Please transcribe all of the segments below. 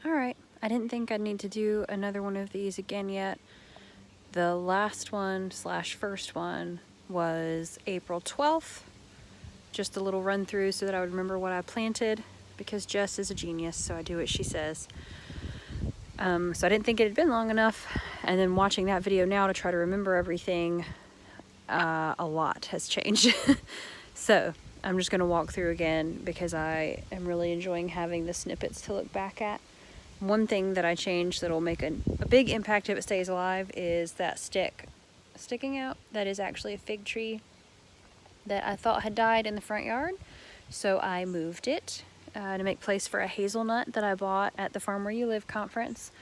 Alright, I didn't think I'd need to do another one of these again yet. The last one slash first one was April 12th. Just a little run through so that I would remember what I planted, because Jess is a genius, so I do what she says. So I didn't think it had been long enough, and then watching that video now to try to remember everything, a lot has changed. So I'm just going to walk through again because I am really enjoying having the snippets to look back at. One thing that I changed that'll make a big impact if it stays alive is that stick sticking out. That is actually a fig tree that I thought had died in the front yard. So I moved it to make place for a hazelnut that I bought at the Farm Where You Live conference.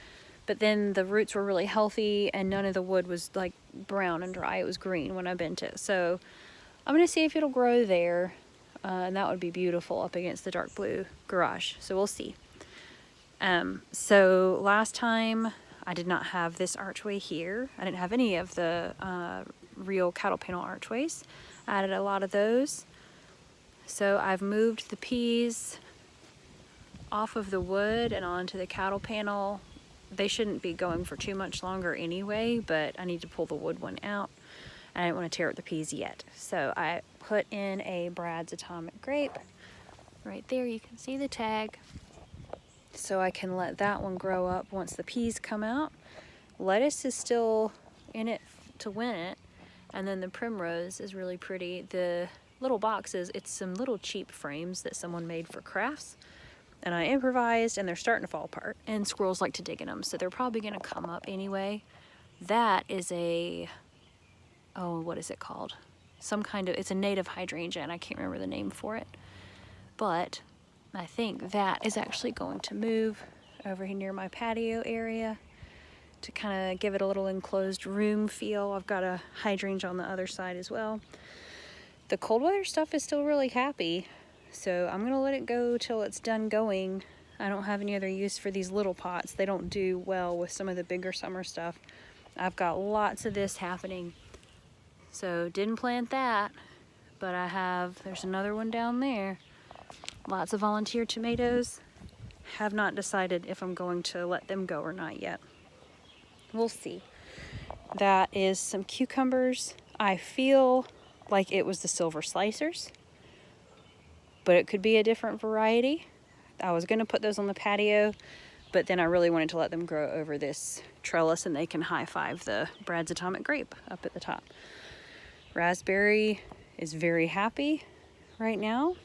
But then the roots were really healthy and none of the wood was like brown and dry. It was green when I bent it. So I'm going to see if it'll grow there. And that would be beautiful up against the dark blue garage. So we'll see. So last time I did not have this archway here. I didn't have any of the real cattle panel archways. I added a lot of those. So I've moved the peas off of the wood and onto the cattle panel. They shouldn't be going for too much longer anyway, but I need to pull the wood one out. I didn't want to tear up the peas yet. So I put in a Brad's Atomic Grape. Right there you can see the tag. So I can let that one grow up once the peas come out. Lettuce is still in it to win it. And then the primrose is really pretty. The little boxes, it's some little cheap frames that someone made for crafts. And I improvised and they're starting to fall apart. And squirrels like to dig in them, so they're probably gonna come up anyway. That is a, oh, what is it called? Some kind of, it's a native hydrangea and I can't remember the name for it. But I think that is actually going to move over here near my patio area to kind of give it a little enclosed room feel. I've got a hydrangea on the other side as well. The cold weather stuff is still really happy, so I'm gonna let it go till it's done going. I don't have any other use for these little pots. They don't do well with some of the bigger summer stuff. I've got lots of this happening. So didn't plant that, but I have, there's another one down there. Lots of volunteer tomatoes. Have not decided if I'm going to let them go or not yet. We'll see. That is some cucumbers. I feel like it was the silver slicers, but it could be a different variety. I was gonna put those on the patio, but then I really wanted to let them grow over this trellis and they can high five the Brad's Atomic Grape up at the top. Raspberry is very happy right now.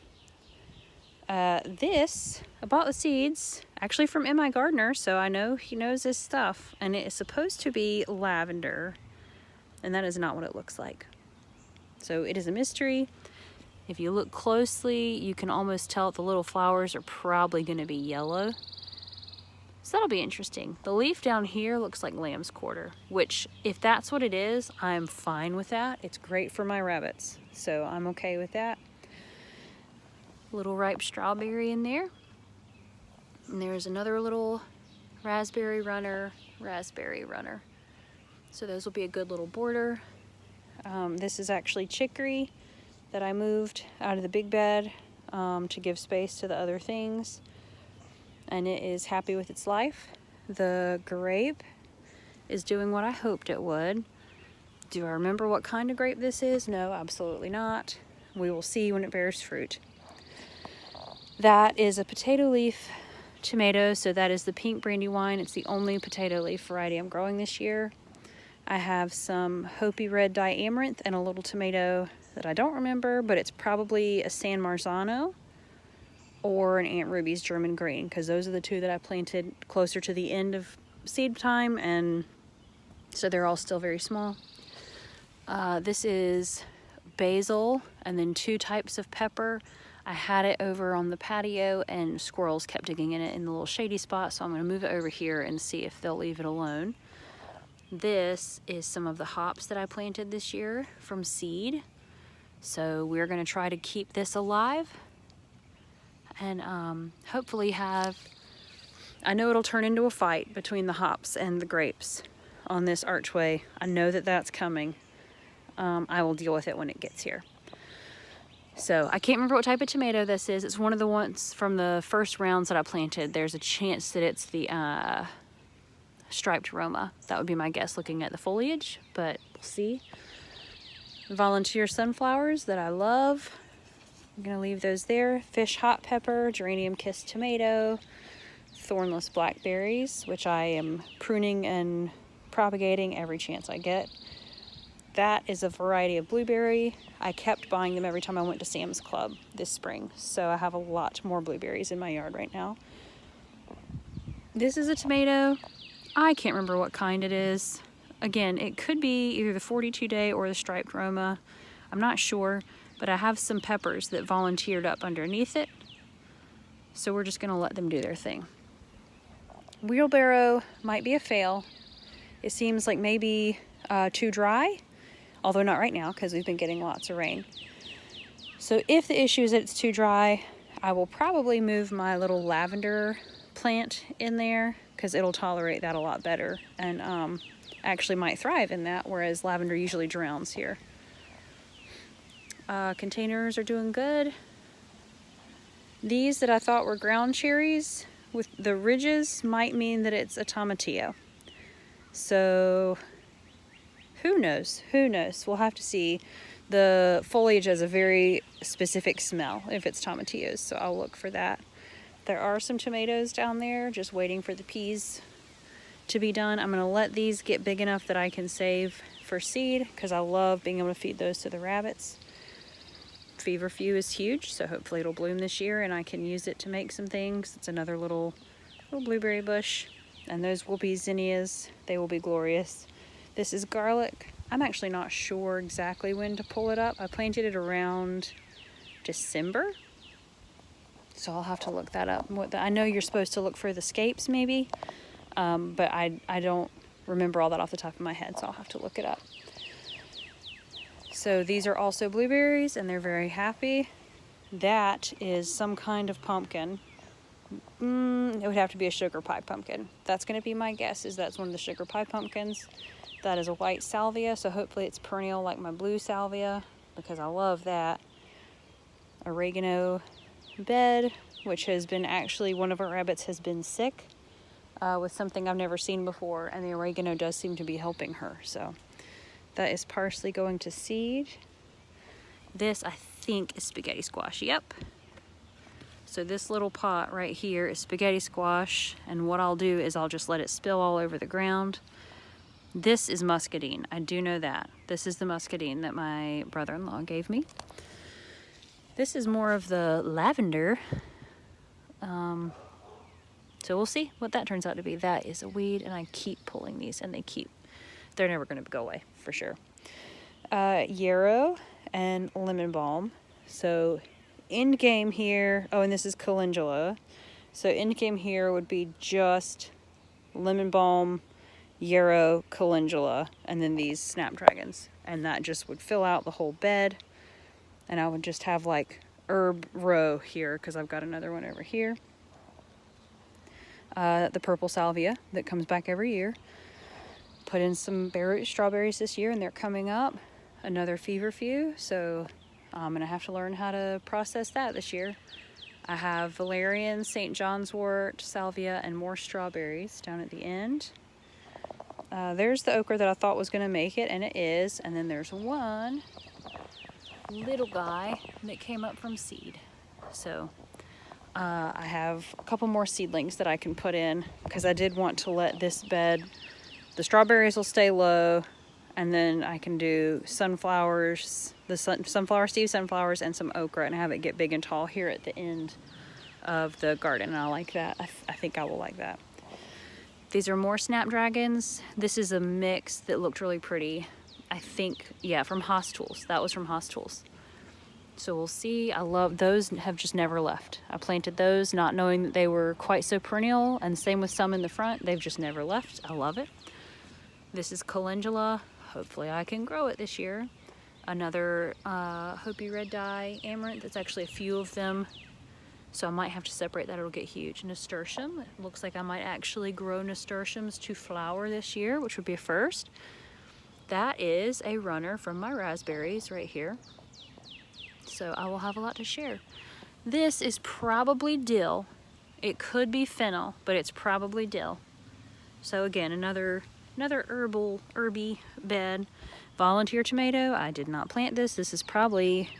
This, I bought the seeds actually from M.I. Gardner, so I know he knows his stuff, and it is supposed to be lavender, and that is not what it looks like. So it is a mystery. If you look closely, you can almost tell the little flowers are probably going to be yellow. So that'll be interesting. The leaf down here looks like lamb's quarter, which if that's what it is, I'm fine with that. It's great for my rabbits, so I'm okay with that. Little ripe strawberry in there. And there's another little raspberry runner. So those will be a good little border. This is actually chicory that I moved out of the big bed to give space to the other things. And it is happy with its life. The grape is doing what I hoped it would. Do I remember what kind of grape this is? No, absolutely not. We will see when it bears fruit. That is a potato leaf tomato, so that is the pink Brandywine. It's the only potato leaf variety I'm growing this year. I have some Hopi red diamaranth and a little tomato that I don't remember, but it's probably a San Marzano or an Aunt Ruby's German green, because those are the two that I planted closer to the end of seed time, and so they're all still very small. This is basil and then two types of pepper. I had it over on the patio and squirrels kept digging in it in the little shady spot, so I'm going to move it over here and see if they'll leave it alone. This is some of the hops that I planted this year from seed. So we're going to try to keep this alive and hopefully have, I know it'll turn into a fight between the hops and the grapes on this archway. I know that that's coming. I will deal with it when it gets here. So I can't remember what type of tomato this is. It's one of the ones from the first rounds that I planted. There's a chance that it's the striped Roma. That would be my guess looking at the foliage, but we'll see. Volunteer sunflowers that I love. I'm gonna leave those there. Fish hot pepper, geranium kiss tomato, thornless blackberries, which I am pruning and propagating every chance I get. That is a variety of blueberry. I kept buying them every time I went to Sam's Club this spring, so I have a lot more blueberries in my yard right now. This is a tomato. I can't remember what kind it is. Again, it could be either the 42-day or the striped Roma. I'm not sure, but I have some peppers that volunteered up underneath it, so we're just gonna let them do their thing. Wheelbarrow might be a fail. It seems like maybe too dry, although not right now because we've been getting lots of rain. So if the issue is that it's too dry, I will probably move my little lavender plant in there because it'll tolerate that a lot better and actually might thrive in that, whereas lavender usually drowns here. Containers are doing good. These that I thought were ground cherries with the ridges might mean that it's a tomatillo. So who knows? Who knows? We'll have to see. The foliage has a very specific smell if it's tomatillos, so I'll look for that. There are some tomatoes down there just waiting for the peas to be done. I'm gonna let these get big enough that I can save for seed because I love being able to feed those to the rabbits. Feverfew is huge, so hopefully it'll bloom this year and I can use it to make some things. It's another little blueberry bush, and those will be zinnias. They will be glorious. This is garlic. I'm actually not sure exactly when to pull it up. I planted it around December, so I'll have to look that up. I know you're supposed to look for the scapes maybe, but I don't remember all that off the top of my head, so I'll have to look it up. So these are also blueberries, and they're very happy. That is some kind of pumpkin. It would have to be a sugar pie pumpkin. That's going to be my guess, is that's one of the sugar pie pumpkins. That is a white salvia, so hopefully it's perennial like my blue salvia, because I love that. Oregano bed, which has been actually, one of our rabbits has been sick with something I've never seen before, and the oregano does seem to be helping her, so that is parsley going to seed. This, I think, is spaghetti squash. Yep. So this little pot right here is spaghetti squash, and what I'll do is I'll just let it spill all over the ground. This is muscadine. I do know that. This is the muscadine that my brother-in-law gave me. This is more of the lavender. So we'll see what that turns out to be. That is a weed, and I keep pulling these, and they're never going to go away for sure. Yarrow and lemon balm. So end game here, and this is calendula. So end game here would be just lemon balm, yarrow, calendula, and then these snapdragons. And that just would fill out the whole bed. And I would just have like herb row here because I've got another one over here. The purple salvia that comes back every year. Put in some strawberries this year, and they're coming up. Another feverfew, so I'm gonna have to learn how to process that this year. I have valerian, St. John's wort, salvia, and more strawberries down at the end. There's the okra that I thought was gonna make it, and it is. And then there's one little guy that came up from seed. So I have a couple more seedlings that I can put in because I did want to let this bed, the strawberries will stay low, and then I can do sunflowers, sunflower Steve sunflowers, and some okra, and have it get big and tall here at the end of the garden. And I like that. I think I will like that. These are more snapdragons. This is a mix that looked really pretty. I think, yeah, from Haas Tools. That was from Haas Tools. So we'll see. I love those, have just never left. I planted those not knowing that they were quite so perennial, and same with some in the front. They've just never left. I love it. This is calendula. Hopefully I can grow it this year. Another Hopi red dye amaranth. It's actually a few of them, so I might have to separate that. It'll get huge. Nasturtium. It looks like I might actually grow nasturtiums to flower this year, which would be a first. That is a runner from my raspberries right here. So I will have a lot to share. This is probably dill. It could be fennel, but it's probably dill. So again, another herby bed. Volunteer tomato. I did not plant this. This is probably,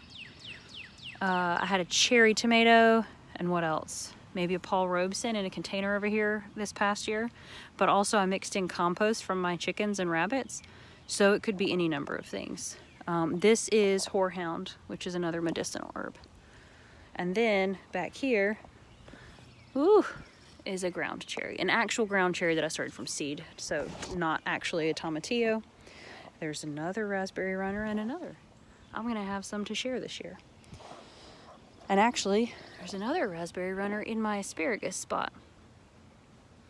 I had a cherry tomato, and what else? Maybe a Paul Robeson in a container over here this past year. But also I mixed in compost from my chickens and rabbits. So it could be any number of things. This is horehound, which is another medicinal herb. And then back here, is a ground cherry, an actual ground cherry that I started from seed, so not actually a tomatillo. There's another raspberry runner and another. I'm gonna have some to share this year. And actually, there's another raspberry runner in my asparagus spot.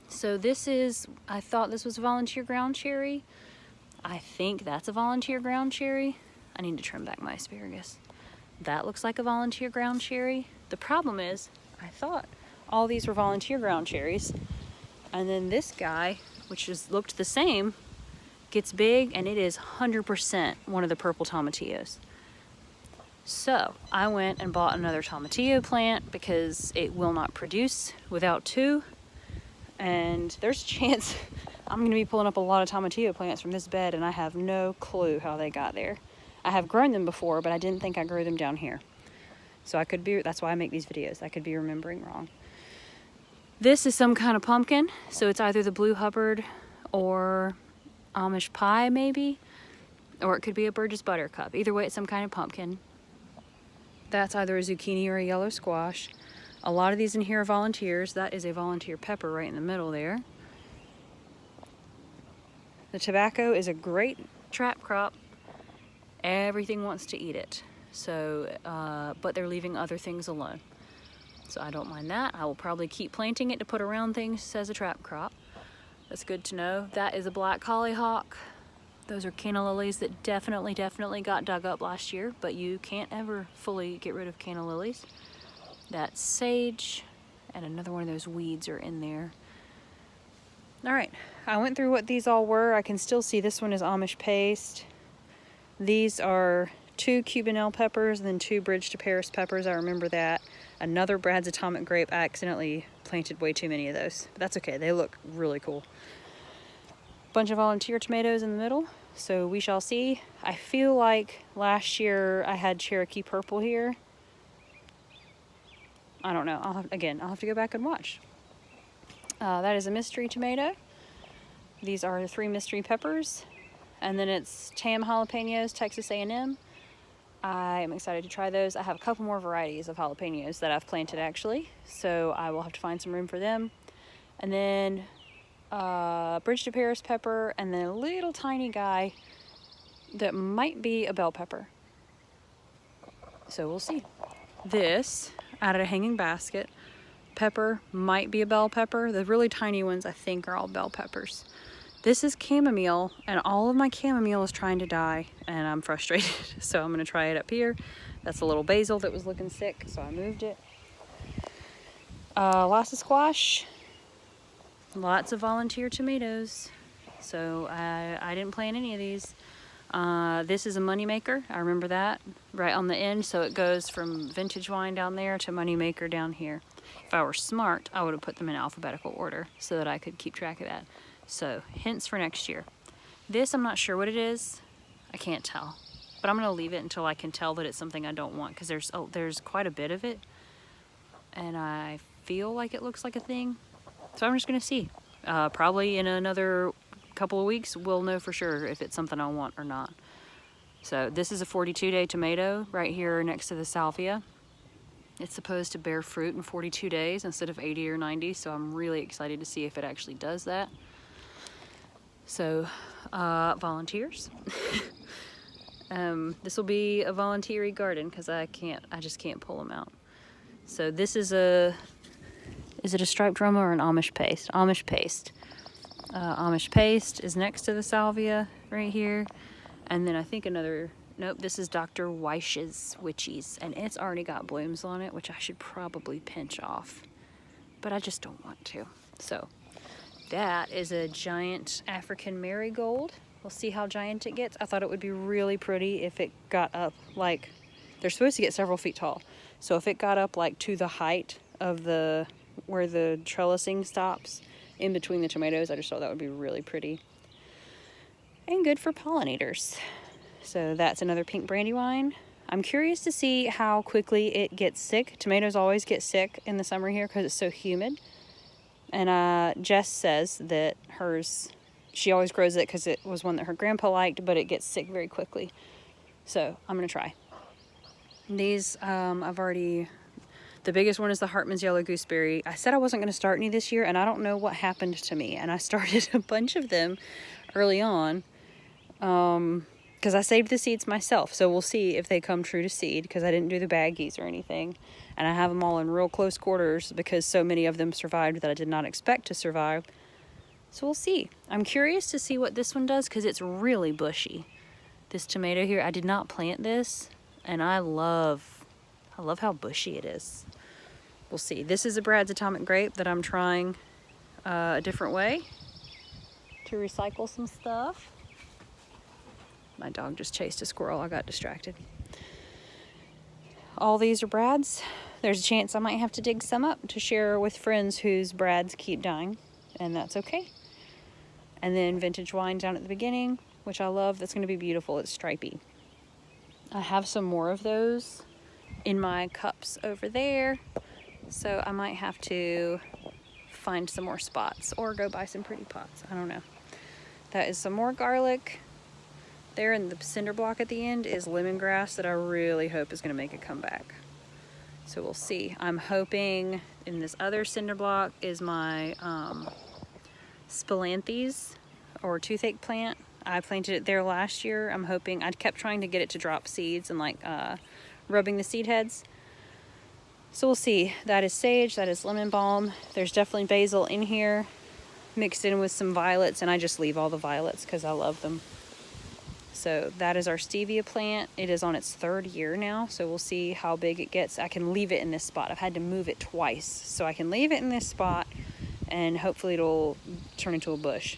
So this is, I thought this was a volunteer ground cherry. I think that's a volunteer ground cherry. I need to trim back my asparagus. That looks like a volunteer ground cherry. The problem is, I thought all these were volunteer ground cherries, and then this guy, which looked the same, gets big, and it is 100% one of the purple tomatillos. So I went and bought another tomatillo plant because it will not produce without two, and there's a chance I'm going to be pulling up a lot of tomatillo plants from this bed, and I have no clue how they got there. I have grown them before, but I didn't think I grew them down here. So I could be, that's why I make these videos. I could be remembering wrong. This is some kind of pumpkin, so it's either the Blue Hubbard or Amish pie maybe, or it could be a Burgess buttercup. Either way, it's some kind of pumpkin. That's either a zucchini or a yellow squash. A lot of these in here are volunteers. That is a volunteer pepper right in the middle there. The tobacco is a great trap crop. Everything wants to eat it. So, but they're leaving other things alone. So I don't mind that. I will probably keep planting it to put around things as a trap crop. That's good to know. That is a black hollyhock. Those are canna lilies that definitely got dug up last year, but you can't ever fully get rid of canna lilies. That's sage, and another one of those weeds are in there. All right, I went through what these all were. I can still see this one is Amish paste. These are 2 Cubanelle peppers and then 2 Bridge to Paris peppers. I remember that. Another Brad's Atomic Grape. I accidentally planted way too many of those, but that's okay. They look really cool. Bunch of volunteer tomatoes in the middle, so we shall see. I feel like last year I had Cherokee purple here. I don't know. I'll have to go back and watch. That is a mystery tomato. These are the 3 mystery peppers. And then it's Tam jalapenos, Texas A&M. I am excited to try those. I have a couple more varieties of jalapenos that I've planted actually, so I will have to find some room for them. And then Bridge to Paris pepper, and then a little tiny guy that might be a bell pepper. So we'll see. This, out of a hanging basket, pepper might be a bell pepper. The really tiny ones I think are all bell peppers. This is chamomile, and all of my chamomile is trying to die, and I'm frustrated. So I'm gonna try it up here. That's a little basil that was looking sick, so I moved it. Lots of squash, lots of volunteer tomatoes. So I didn't plant any of these. This is a moneymaker. I remember that right on the end. So it goes from vintage wine down there to moneymaker down here. If I were smart, I would have put them in alphabetical order so that I could keep track of that. So hints for next year. This, I'm not sure what it is. I can't tell, but I'm gonna leave it until I can tell that it's something I don't want, because there's quite a bit of it, and I feel like it looks like a thing. So I'm just gonna see. Probably in another couple of weeks, we'll know for sure if it's something I want or not. So this is a 42-day tomato right here next to the salvia. It's supposed to bear fruit in 42 days instead of 80 or 90, so I'm really excited to see if it actually does that. So, volunteers. This will be a volunteer-y garden because I just can't pull them out. So this is is it a striped Roma or an Amish paste? Amish paste. Amish paste is next to the salvia right here. And then I think nope, this is Dr. Weich's Witchies, and it's already got blooms on it, which I should probably pinch off, but I just don't want to. So that is a giant African marigold. We'll see how giant it gets. I thought it would be really pretty if it got up like they're supposed to get several feet tall. So if it got up like to the height of where the trellising stops in between the tomatoes, I just thought that would be really pretty and good for pollinators. So that's another pink brandywine. I'm curious to see how quickly it gets sick. Tomatoes always get sick in the summer here because it's so humid. And Jess says that she always grows it because it was one that her grandpa liked, but it gets sick very quickly. So I'm going to try. These, the biggest one is the Hartman's Yellow Gooseberry. I said I wasn't going to start any this year, and I don't know what happened to me. And I started a bunch of them early on. Because I saved the seeds myself, so we'll see if they come true to seed, because I didn't do the baggies or anything, and I have them all in real close quarters because so many of them survived that I did not expect to survive. So we'll see. I'm curious to see what this one does because it's really bushy. This tomato here, I did not plant this, and I love how bushy it is. We'll see. This is a Brad's Atomic Grape that I'm trying a different way to recycle some stuff. My dog just chased a squirrel. I got distracted. All these are Brad's. There's a chance I might have to dig some up to share with friends whose Brad's keep dying, and that's okay. And then vintage wine down at the beginning, which I love. That's going to be beautiful. It's stripy. I have some more of those in my cups over there, so I might have to find some more spots or go buy some pretty pots. I don't know. That is some more garlic. There in the cinder block at the end is lemongrass that I really hope is going to make a comeback. So we'll see. I'm hoping in this other cinder block is my spilanthes or toothache plant. I planted it there last year. I'm hoping, I kept trying to get it to drop seeds and like rubbing the seed heads. So we'll see. That is sage, that is lemon balm. There's definitely basil in here mixed in with some violets, and I just leave all the violets because I love them. So that is our stevia plant. It is on its 3rd year now, so we'll see how big it gets. I can leave it in this spot. I've had to move it twice, so I can leave it in this spot and hopefully it'll turn into a bush.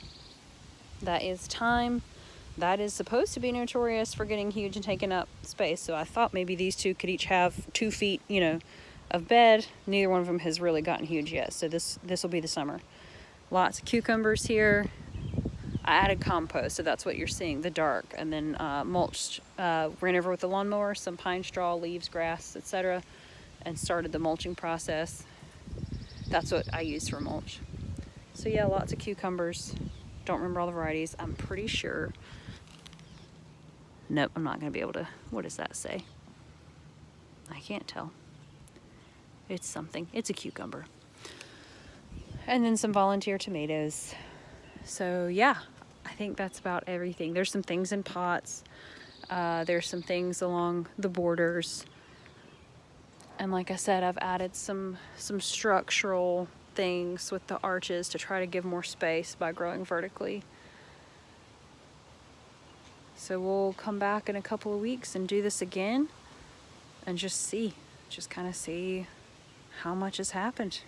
That is thyme. That is supposed to be notorious for getting huge and taking up space, so I thought maybe these two could each have 2 feet, of bed. Neither one of them has really gotten huge yet, so this will be the summer. Lots of cucumbers here. I added compost, so that's what you're seeing, the dark, and then mulched, ran over with the lawnmower, some pine straw, leaves, grass, etc., and started the mulching process. That's what I use for mulch. So yeah, lots of cucumbers. Don't remember all the varieties. I'm pretty sure. Nope, I'm not going to be able to. What does that say? I can't tell. It's something. It's a cucumber. And then some volunteer tomatoes. So yeah, I think that's about everything. There's some things in pots. There's some things along the borders. And like I said, I've added some structural things with the arches to try to give more space by growing vertically. So we'll come back in a couple of weeks and do this again and just kind of see how much has happened.